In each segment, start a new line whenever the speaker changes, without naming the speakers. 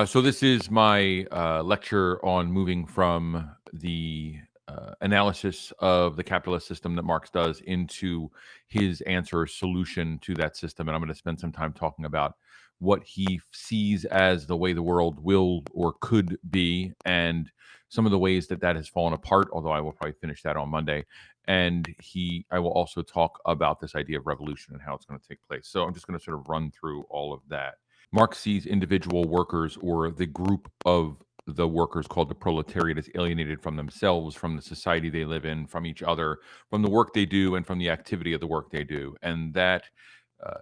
So this is my lecture on moving from the analysis of the capitalist system that Marx does into his answer or solution to that system. And I'm going to spend some time talking about what he sees as the way the world will or could be, and some of the ways that that has fallen apart, although I will probably finish that on Monday. And I will also talk about this idea of revolution and how it's going to take place. So I'm just going to sort of run through all of that. Marx sees individual workers or the group of the workers called the proletariat as alienated from themselves, from the society they live in, from each other, from the work they do, and from the activity of the work they do. And that uh,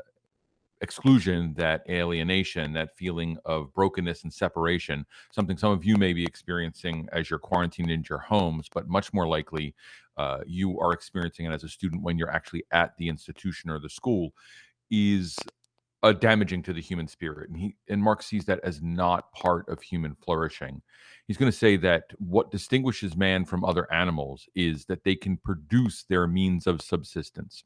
exclusion, that alienation, that feeling of brokenness and separation, something some of you may be experiencing as you're quarantined into your homes, but much more likely you are experiencing it as a student when you're actually at the institution or the school, is damaging to the human spirit. And Marx sees that as not part of human flourishing. He's going to say that what distinguishes man from other animals is that they can produce their means of subsistence.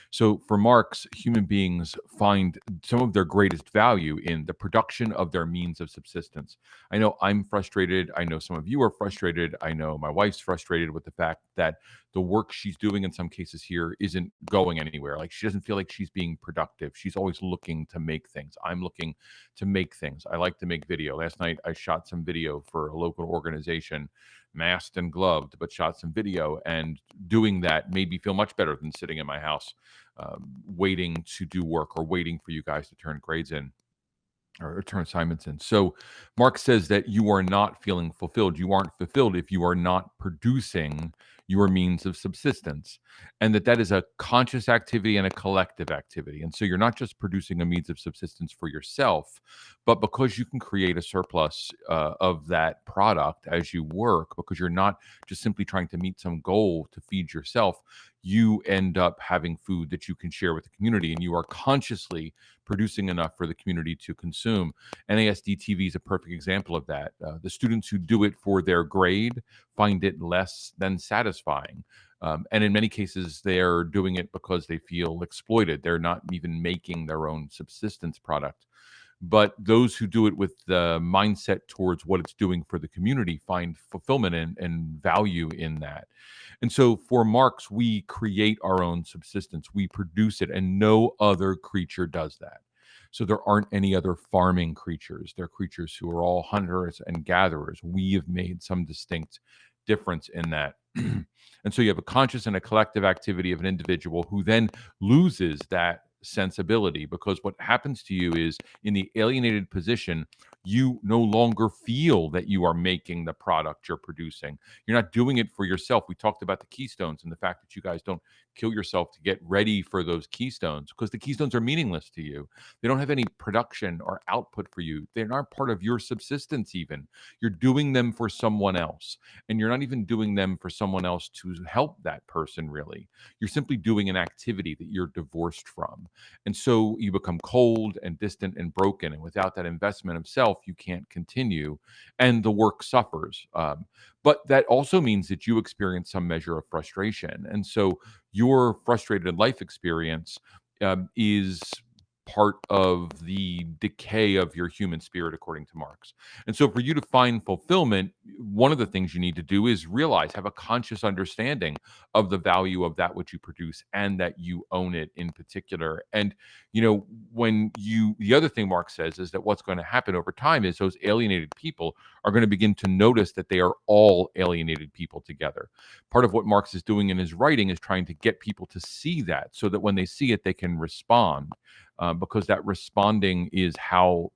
So for Marx, human beings find some of their greatest value in the production of their means of subsistence. I know I'm frustrated. I know some of you are frustrated. I know my wife's frustrated with the fact that the work she's doing in some cases here isn't going anywhere. Like, she doesn't feel like she's being productive. She's always looking to make things. I'm looking to make things. I like to make video. Last night I shot some video for a local organization, masked and gloved, but shot some video, and doing that made me feel much better than sitting in my house waiting to do work or waiting for you guys to turn grades in or turn assignments in. So Marx says that you are not feeling fulfilled. You aren't fulfilled if you are not producing your means of subsistence, and that is a conscious activity and a collective activity. And so you're not just producing a means of subsistence for yourself, but because you can create a surplus of that product as you work, because you're not just simply trying to meet some goal to feed yourself, you end up having food that you can share with the community, and you are consciously producing enough for the community to consume. NASD TV is a perfect example of that. The students who do it for their grade find it less than satisfying. And in many cases, they're doing it because they feel exploited. They're not even making their own subsistence product. But those who do it with the mindset towards what it's doing for the community find fulfillment and value in that. And so for Marx, we create our own subsistence, we produce it, and no other creature does that. So there aren't any other farming creatures. They're creatures who are all hunters and gatherers. We have made some distinct difference in that. And so you have a conscious and a collective activity of an individual who then loses that sensibility, because what happens to you is, in the alienated position, you no longer feel that you are making the product you're producing. You're not doing it for yourself. We talked about the keystones and the fact that you guys don't kill yourself to get ready for those keystones, because the keystones are meaningless to you. They don't have any production or output for you. They're not part of your subsistence even. You're doing them for someone else, and you're not even doing them for someone else to help that person, really. You're simply doing an activity that you're divorced from. And so you become cold and distant and broken. And without that investment of self, you can't continue, and the work suffers. But that also means that you experience some measure of frustration. And so your frustrated life experience is part of the decay of your human spirit, according to Marx. And so for you to find fulfillment, one of the things you need to do is realize, have a conscious understanding of the value of that which you produce, and that you own it in particular. And, the other thing Marx says is that what's going to happen over time is those alienated people are going to begin to notice that they are all alienated people together. Part of what Marx is doing in his writing is trying to get people to see that, so that when they see it, they can respond. Because that responding is how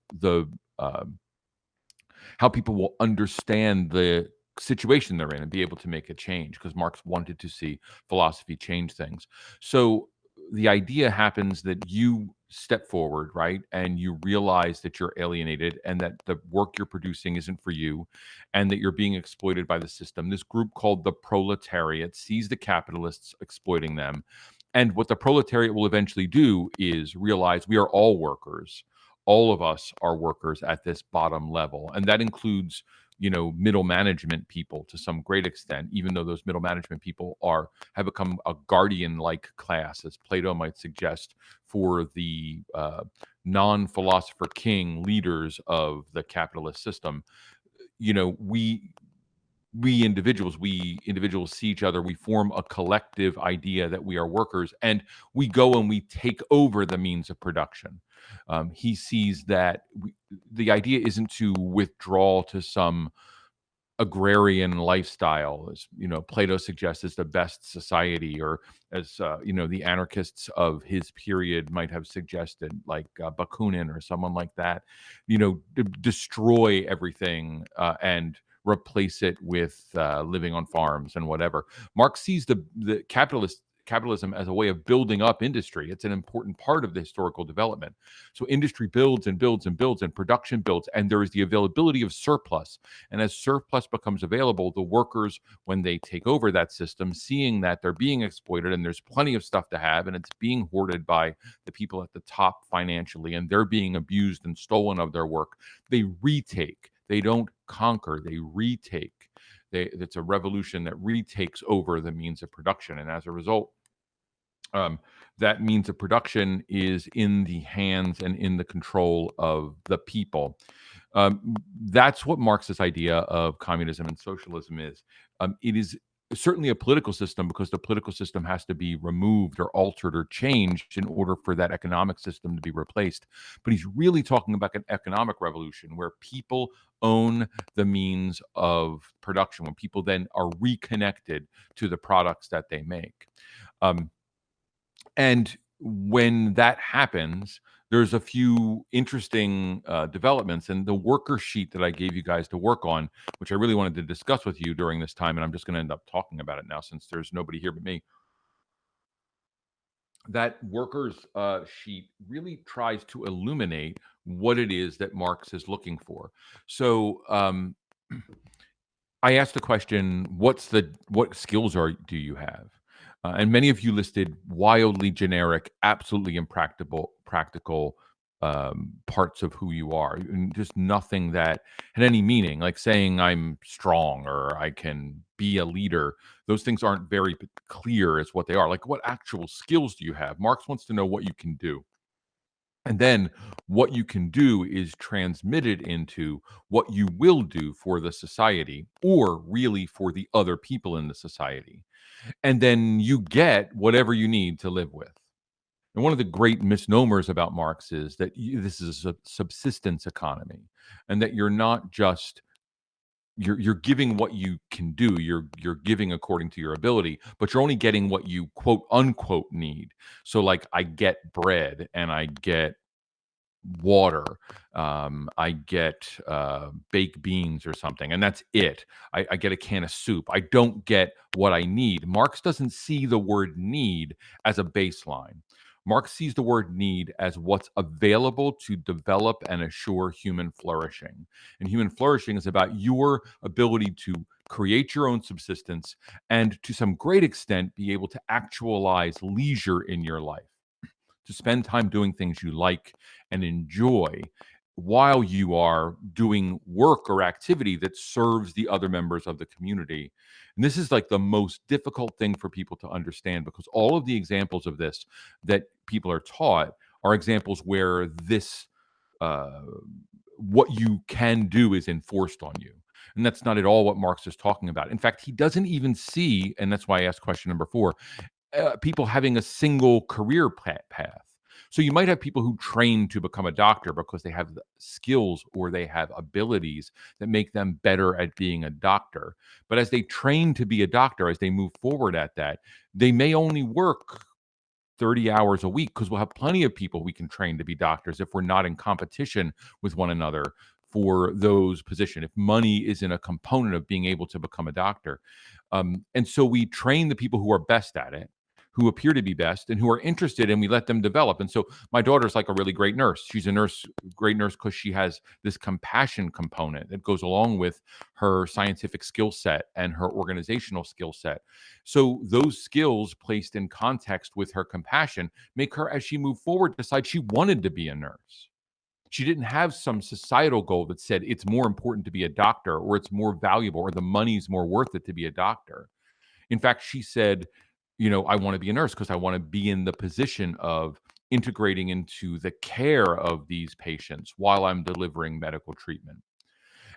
people will understand the situation they're in and be able to make a change, because Marx wanted to see philosophy change things. So the idea happens that you step forward, right? And you realize that you're alienated, and that the work you're producing isn't for you, and that you're being exploited by the system. This group called the proletariat sees the capitalists exploiting them. And what the proletariat will eventually do is realize we are all workers. All of us are workers at this bottom level. And that includes, middle management people to some great extent, even though those middle management people have become a guardian-like class, as Plato might suggest, for the non-philosopher king leaders of the capitalist system, you know, we individuals see each other, we form a collective idea that we are workers, and we go and we take over the means of production. He sees that the idea isn't to withdraw to some agrarian lifestyle, as Plato suggests, is the best society, or as the anarchists of his period might have suggested, like Bakunin or someone like that. Destroy everything and replace it with living on farms and whatever. Marx sees the capitalism as a way of building up industry. It's an important part of the historical development. So industry builds and builds and builds, and production builds, and there is the availability of surplus. And as surplus becomes available, the workers, when they take over that system, seeing that they're being exploited and there's plenty of stuff to have, and it's being hoarded by the people at the top financially, and they're being abused and stolen of their work, they retake. They don't conquer, they retake. It's a revolution that retakes over the means of production. And as a result, that means of production is in the hands and in the control of the people. That's what Marx's idea of communism and socialism is. It is certainly a political system, because the political system has to be removed or altered or changed in order for that economic system to be replaced. But he's really talking about an economic revolution where people own the means of production, when people then are reconnected to the products that they make. And when that happens, there's a few interesting developments. And the worker sheet that I gave you guys to work on, which I really wanted to discuss with you during this time, and I'm just going to end up talking about it now since there's nobody here but me. That workers sheet really tries to illuminate what it is that Marx is looking for. So I asked the question, what skills do you have? And many of you listed wildly generic, absolutely practical parts of who you are, and just nothing that had any meaning, like saying I'm strong or I can be a leader. Those things aren't very clear as what they are. Like, what actual skills do you have? Marx wants to know what you can do. And then what you can do is transmitted into what you will do for the society, or really for the other people in the society. And then you get whatever you need to live with. And one of the great misnomers about Marx is that this is a subsistence economy, and that you're not just you're giving what you can do. You're giving according to your ability, but you're only getting what you quote unquote need. So, like, I get bread and I get water, I get baked beans or something, and that's it. I get a can of soup. I don't get what I need. Marx doesn't see the word need as a baseline. Marx sees the word need as what's available to develop and assure human flourishing. And human flourishing is about your ability to create your own subsistence and, to some great extent, be able to actualize leisure in your life, to spend time doing things you like and enjoy while you are doing work or activity that serves the other members of the community. And this is like the most difficult thing for people to understand, because all of the examples of this that people are taught are examples where this what you can do is enforced on you. And that's not at all what Marx is talking about. In fact, he doesn't even see, and that's why I asked question number 4, people having a single career path. So you might have people who train to become a doctor because they have the skills or they have abilities that make them better at being a doctor. But as they train to be a doctor, as they move forward at that, they may only work 30 hours a week, because we'll have plenty of people we can train to be doctors if we're not in competition with one another for those positions, if money isn't a component of being able to become a doctor. And so we train the people who are best at it, who appear to be best and who are interested, and we let them develop. And so my daughter's like a really great nurse. She's a great nurse, because she has this compassion component that goes along with her scientific skill set and her organizational skill set. So those skills placed in context with her compassion make her, as she moved forward, decide she wanted to be a nurse. She didn't have some societal goal that said it's more important to be a doctor, or it's more valuable, or the money's more worth it to be a doctor. In fact, she said, I want to be a nurse because I want to be in the position of integrating into the care of these patients while I'm delivering medical treatment.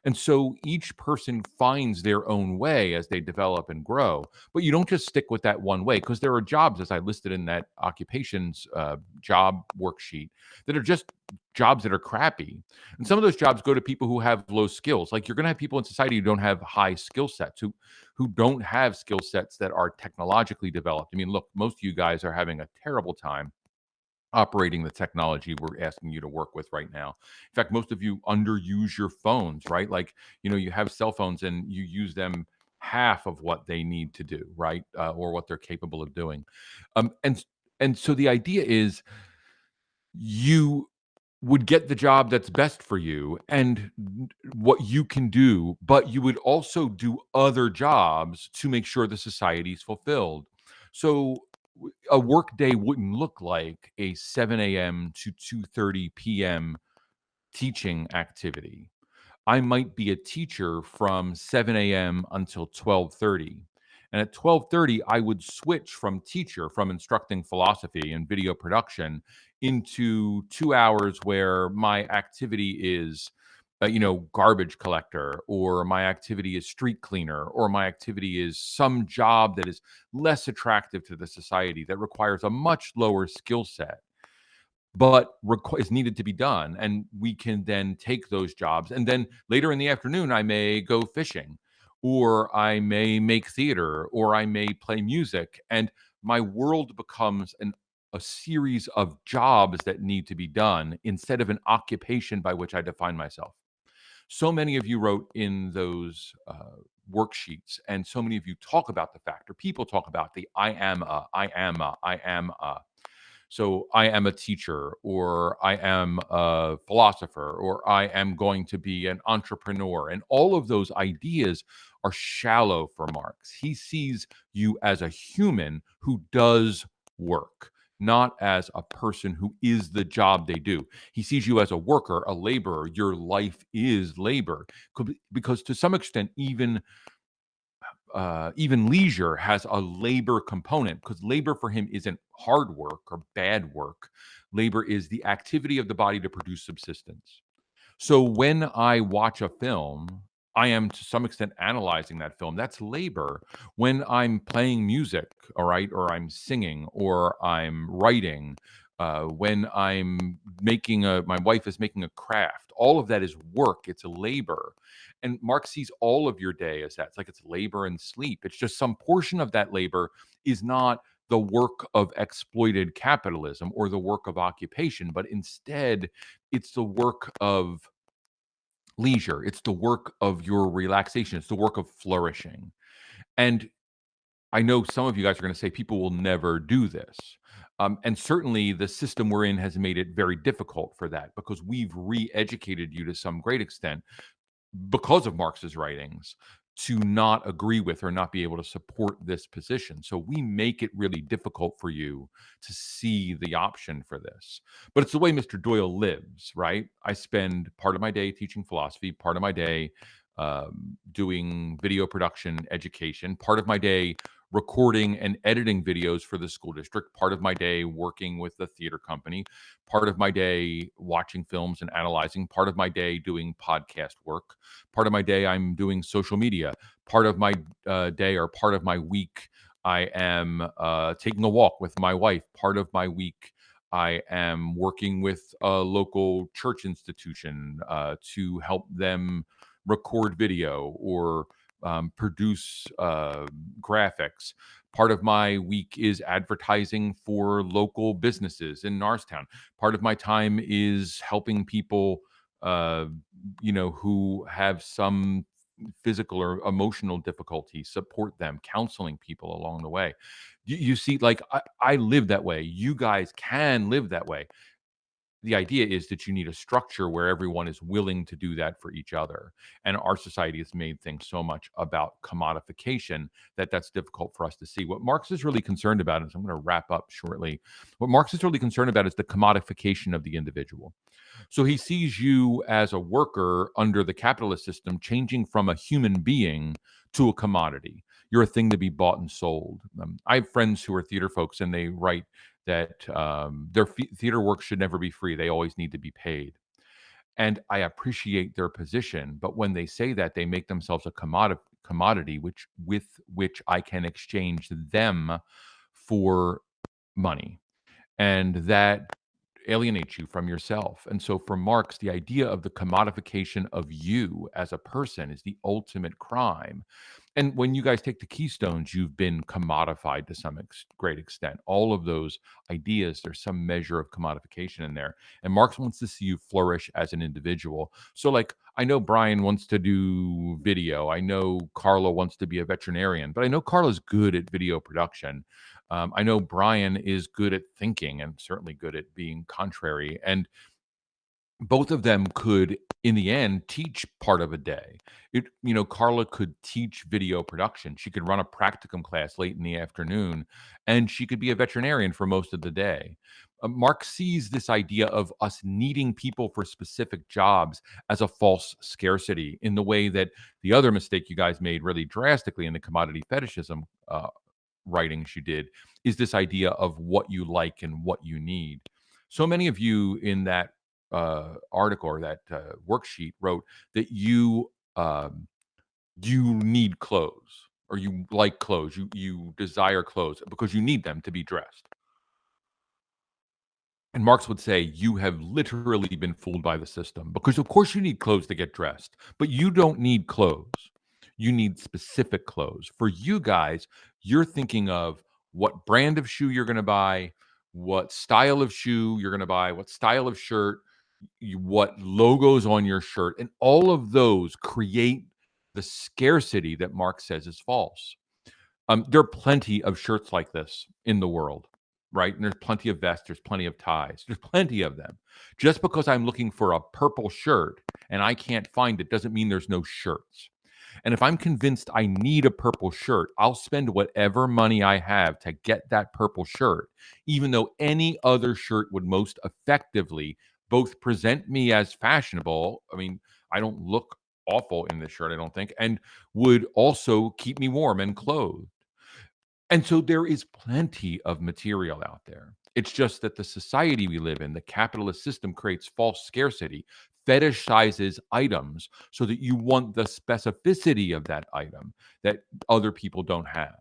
And so each person finds their own way as they develop and grow. But you don't just stick with that one way, because there are jobs, as I listed in that occupations job worksheet, that are just jobs that are crappy. And some of those jobs go to people who have low skills. Like, you're going to have people in society who don't have high skill sets, who don't have skill sets that are technologically developed. I mean, look, most of you guys are having a terrible time operating the technology we're asking you to work with right now. In fact, most of you underuse your phones, right? Like, you have cell phones and you use them half of what they need to do, right? Or what they're capable of doing. And so the idea is, you would get the job that's best for you and what you can do, but you would also do other jobs to make sure the society is fulfilled. So a work day wouldn't look like a 7 a.m. to 2:30 p.m. teaching activity. I might be a teacher from 7 a.m. until 12:30. And at 12:30, I would switch from instructing philosophy and video production into 2 hours where my activity is, garbage collector, or my activity is street cleaner, or my activity is some job that is less attractive to the society, that requires a much lower skill set, but is needed to be done. And we can then take those jobs. And then later in the afternoon, I may go fishing, or I may make theater, or I may play music. And my world becomes a series of jobs that need to be done instead of an occupation by which I define myself. So many of you wrote in those worksheets, and so many of you talk about the fact, or people talk about the I am a, I am a, I am a. So I am a teacher, or I am a philosopher, or I am going to be an entrepreneur. And all of those ideas are shallow for Marx. He sees you as a human who does work, not as a person who is the job they do. He sees you as a worker, a laborer. Your life is labor. Because to some extent, even leisure has a labor component, because labor for him isn't hard work or bad work. Labor is the activity of the body to produce subsistence. So when I watch a film, I am to some extent analyzing that film. That's labor. When I'm playing music, all right, or I'm singing, or I'm writing, when my wife is making a craft, all of that is work. It's a labor. And Mark sees all of your day as that. It's like it's labor and sleep. It's just some portion of that labor is not the work of exploited capitalism or the work of occupation, but instead it's the work of leisure. It's the work of your relaxation. It's the work of flourishing. And I know some of you guys are going to say people will never do this. And certainly the system we're in has made it very difficult for that, because we've re-educated you to some great extent, because of Marx's writings, to not agree with or not be able to support this position. So we make it really difficult for you to see the option for this. But it's the way Mr. Doyle lives, right? I spend part of my day teaching philosophy, part of my day doing video production education, part of my day recording and editing videos for the school district, part of my day working with the theater company, part of my day watching films and analyzing, part of my day doing podcast work, part of my day I'm doing social media, part of my day or part of my week I am taking a walk with my wife, part of my week I am working with a local church institution to help them record video or produce graphics. Part of my week is advertising for local businesses in Norristown. Part of my time is helping people, who have some physical or emotional difficulties, support them, counseling people along the way. You see, like I live that way. You guys can live that way. The idea is that you need a structure where everyone is willing to do that for each other. And our society has made things so much about commodification that that's difficult for us to see. What Marx is really concerned about, and so I'm going to wrap up shortly, what Marx is really concerned about is the commodification of the individual. So he sees you as a worker under the capitalist system, changing from a human being to a commodity. You're a thing to be bought and sold. I have friends who are theater folks, and they write that their theater work should never be free. They always need to be paid. And I appreciate their position, but when they say that, they make themselves a commodity, with which I can exchange them for money, and that alienates you from yourself. And so for Marx, the idea of the commodification of you as a person is the ultimate crime. And when you guys take the keystones, you've been commodified to some great extent. All of those ideas, there's some measure of commodification in there. And Marx wants to see you flourish as an individual. So, like, I know Brian wants to do video. I know Carla wants to be a veterinarian, but I know Carla's good at video production. I know Brian is good at thinking and certainly good at being contrary. And both of them could, in the end, teach part of a day. Carla could teach video production. She could run a practicum class late in the afternoon, and she could be a veterinarian for most of the day. Mark sees this idea of us needing people for specific jobs as a false scarcity, in the way that the other mistake you guys made really drastically in the commodity fetishism writings you did is this idea of what you like and what you need. So many of you in that article or that worksheet wrote that you need clothes, or you like clothes, you desire clothes because you need them to be dressed. And Marx would say, you have literally been fooled by the system, because of course you need clothes to get dressed, but you don't need clothes. You need specific clothes. For you guys, you're thinking of what brand of shoe you're going to buy, what style of shoe you're going to buy, what style of shirt, what logos on your shirt, and all of those create the scarcity that Marx says is false. There are plenty of shirts like this in the world, right? And there's plenty of vests, there's plenty of ties, there's plenty of them. Just because I'm looking for a purple shirt and I can't find it doesn't mean there's no shirts. And if I'm convinced I need a purple shirt, I'll spend whatever money I have to get that purple shirt, even though any other shirt would most effectively both present me as fashionable. I mean, I don't look awful in this shirt, I don't think, and would also keep me warm and clothed. And so there is plenty of material out there. It's just that the society we live in, the capitalist system, creates false scarcity, fetishizes items so that you want the specificity of that item that other people don't have.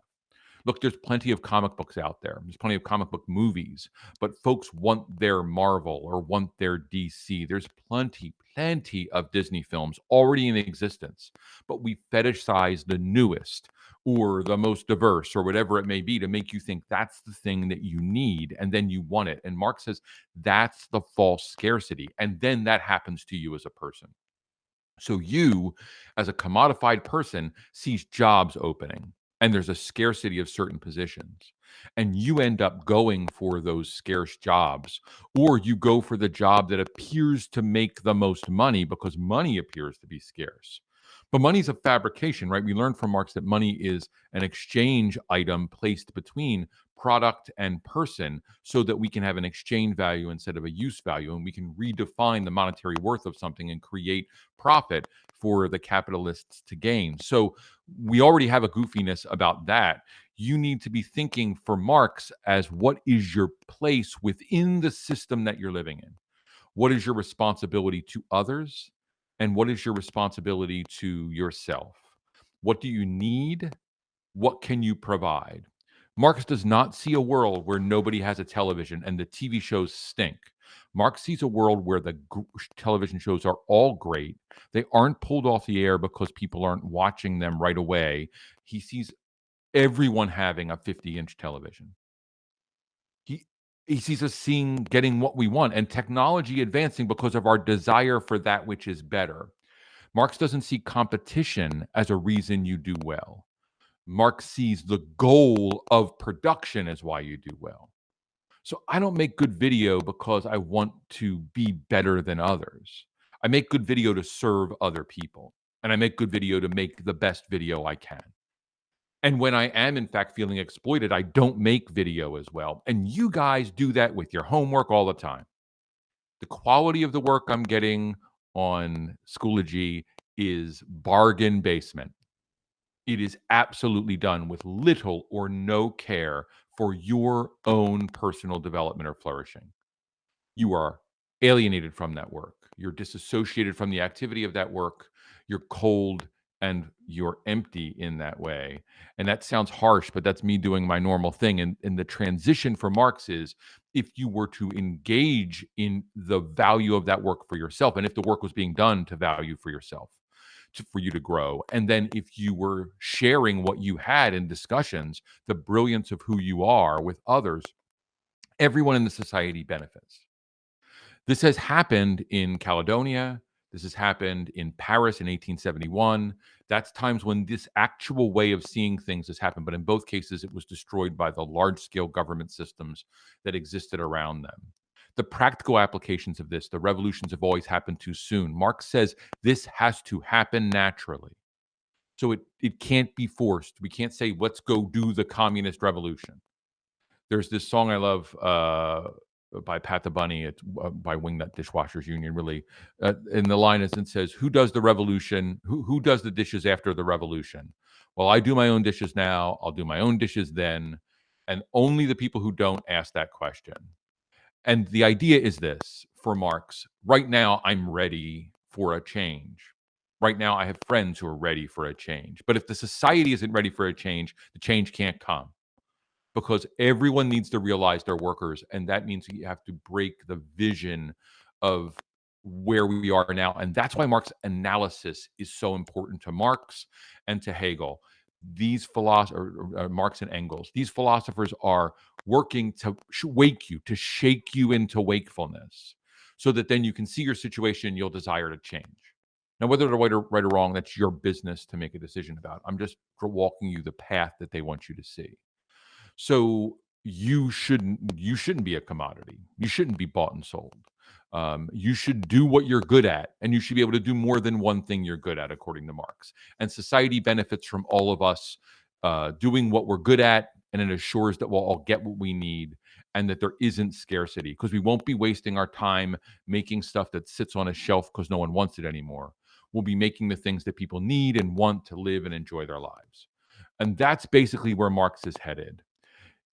Look, there's plenty of comic books out there. There's plenty of comic book movies, but folks want their Marvel or want their DC. There's plenty of Disney films already in existence, but we fetishize the newest or the most diverse or whatever it may be to make you think that's the thing that you need, and then you want it. And Marx says that's the false scarcity. And then that happens to you as a person. So you, as a commodified person, sees jobs opening and there's a scarcity of certain positions. And you end up going for those scarce jobs, or you go for the job that appears to make the most money because money appears to be scarce. But money's a fabrication, right? We learned from Marx that money is an exchange item placed between product and person so that we can have an exchange value instead of a use value. And we can redefine the monetary worth of something and create profit for the capitalists to gain. So we already have a goofiness about that. You need to be thinking for Marx as what is your place within the system that you're living in? What is your responsibility to others? And what is your responsibility to yourself? What do you need? What can you provide? Marx does not see a world where nobody has a television and the TV shows stink. Marx sees a world where the television shows are all great. They aren't pulled off the air because people aren't watching them right away. He sees everyone having a 50-inch television. He he sees us getting what we want, and technology advancing because of our desire for that which is better. Marx doesn't see competition as a reason you do well. Marx sees the goal of production as why you do well. So I don't make good video because I want to be better than others. I make good video to serve other people, and I make good video to make the best video I can. And when I am, in fact, feeling exploited, I don't make video as well. And you guys do that with your homework all the time. The quality of the work I'm getting on Schoology is bargain basement. It is absolutely done with little or no care for your own personal development or flourishing. You are alienated from that work. You're disassociated from the activity of that work. You're cold and you're empty in that way. And that sounds harsh, but that's me doing my normal thing. And the transition for Marx is if you were to engage in the value of that work for yourself, and if the work was being done to value for yourself, for you to grow. And then if you were sharing what you had in discussions, the brilliance of who you are with others, everyone in the society benefits. This has happened in Caledonia. This has happened in Paris in 1871. That's times when this actual way of seeing things has happened. But in both cases, it was destroyed by the large scale government systems that existed around them. The practical applications of this, the revolutions have always happened too soon. Marx says this has to happen naturally. So it can't be forced. We can't say, let's go do the communist revolution. There's this song I love by Pat the Bunny. It's by Wingnut Dishwashers Union, really. And the line is, it says, "Who does the revolution? Who does the dishes after the revolution? Well, I do my own dishes now. I'll do my own dishes then, and only the people who don't ask that question." And the idea is this for Marx: right now, I'm ready for a change. Right now, I have friends who are ready for a change. But if the society isn't ready for a change, the change can't come, because everyone needs to realize they're workers, and that means you have to break the vision of where we are now. And that's why Marx's analysis is so important to Marx and to Hegel. These philosophers, Marx and Engels, these philosophers are working to wake you, to shake you into wakefulness, so that then you can see your situation and you'll desire to change. Now, whether they're right or wrong, that's your business to make a decision about. I'm just walking you the path that they want you to see. So you shouldn't be a commodity. You shouldn't be bought and sold. You should do what you're good at, and you should be able to do more than one thing you're good at, according to Marx. And society benefits from all of us doing what we're good at, and it assures that we'll all get what we need, and that there isn't scarcity, because we won't be wasting our time making stuff that sits on a shelf because no one wants it anymore. We'll be making the things that people need and want to live and enjoy their lives. And that's basically where Marx is headed.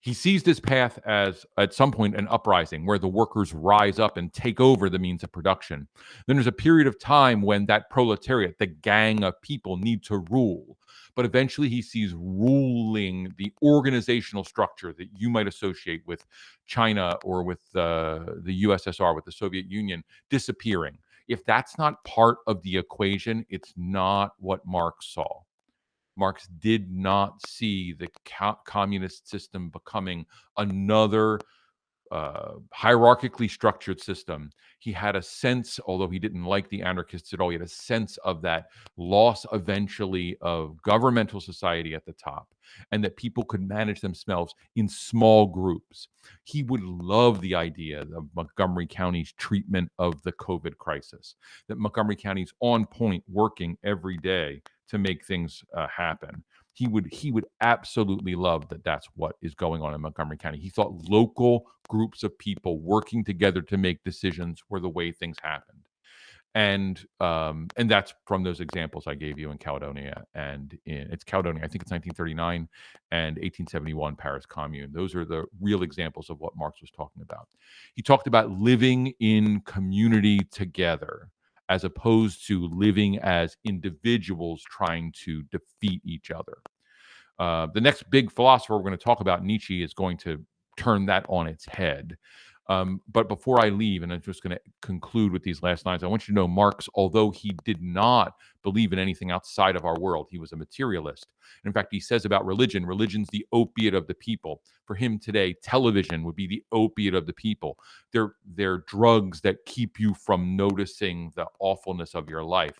He sees this path as, at some point, an uprising where the workers rise up and take over the means of production. Then there's a period of time when that proletariat, the gang of people, need to rule. But eventually he sees ruling the organizational structure that you might associate with China or with the USSR, with the Soviet Union, disappearing. If that's not part of the equation, it's not what Marx saw. Marx did not see the communist system becoming another hierarchically structured system. He had a sense, although he didn't like the anarchists at all, he had a sense of that loss eventually of governmental society at the top, and that people could manage themselves in small groups. He would love the idea of Montgomery County's treatment of the COVID crisis, that Montgomery County's on point, working every day to make things happen. He would absolutely love that. That's what is going on in Montgomery County. He thought local groups of people working together to make decisions were the way things happened. And that's from those examples I gave you in Caledonia, and it's Caledonia. I think it's 1939 and 1871 Paris Commune. Those are the real examples of what Marx was talking about. He talked about living in community together, as opposed to living as individuals trying to defeat each other. The next big philosopher we're going to talk about, Nietzsche, is going to turn that on its head. But before I leave, and I'm just going to conclude with these last lines, I want you to know Marx, although he did not believe in anything outside of our world, he was a materialist. In fact, he says about religion, religion's the opiate of the people. For him today, television would be the opiate of the people. They're drugs that keep you from noticing the awfulness of your life.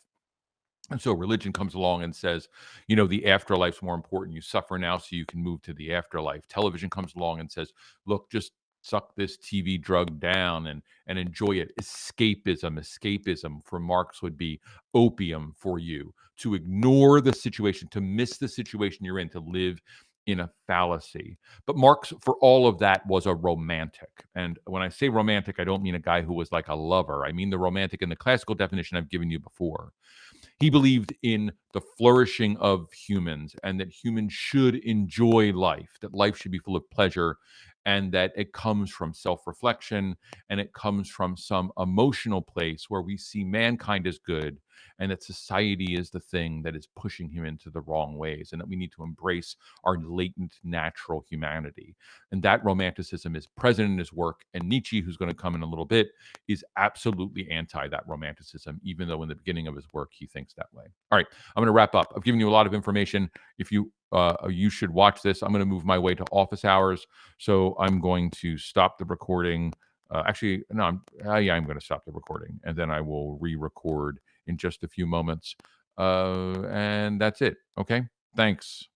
And so religion comes along and says, the afterlife's more important. You suffer now so you can move to the afterlife. Television comes along and says, look, just suck this TV drug down and enjoy it. Escapism for Marx would be opium for you. To ignore the situation, to miss the situation you're in, to live in a fallacy. But Marx, for all of that, was a romantic. And when I say romantic, I don't mean a guy who was like a lover. I mean the romantic in the classical definition I've given you before. He believed in the flourishing of humans and that humans should enjoy life, that life should be full of pleasure, and that it comes from self reflection and it comes from some emotional place where we see mankind as good and that society is the thing that is pushing him into the wrong ways and that we need to embrace our latent natural humanity. And that romanticism is present in his work. And Nietzsche, who's going to come in a little bit, is absolutely anti that romanticism, even though in the beginning of his work he thinks that way. All right, I'm going to wrap up. I've given you a lot of information. If you should watch this, I'm going to move my way to office hours, so I'm going to stop the recording. Actually, no, I'm going to stop the recording, and then I will re-record in just a few moments. And that's it. Okay, thanks.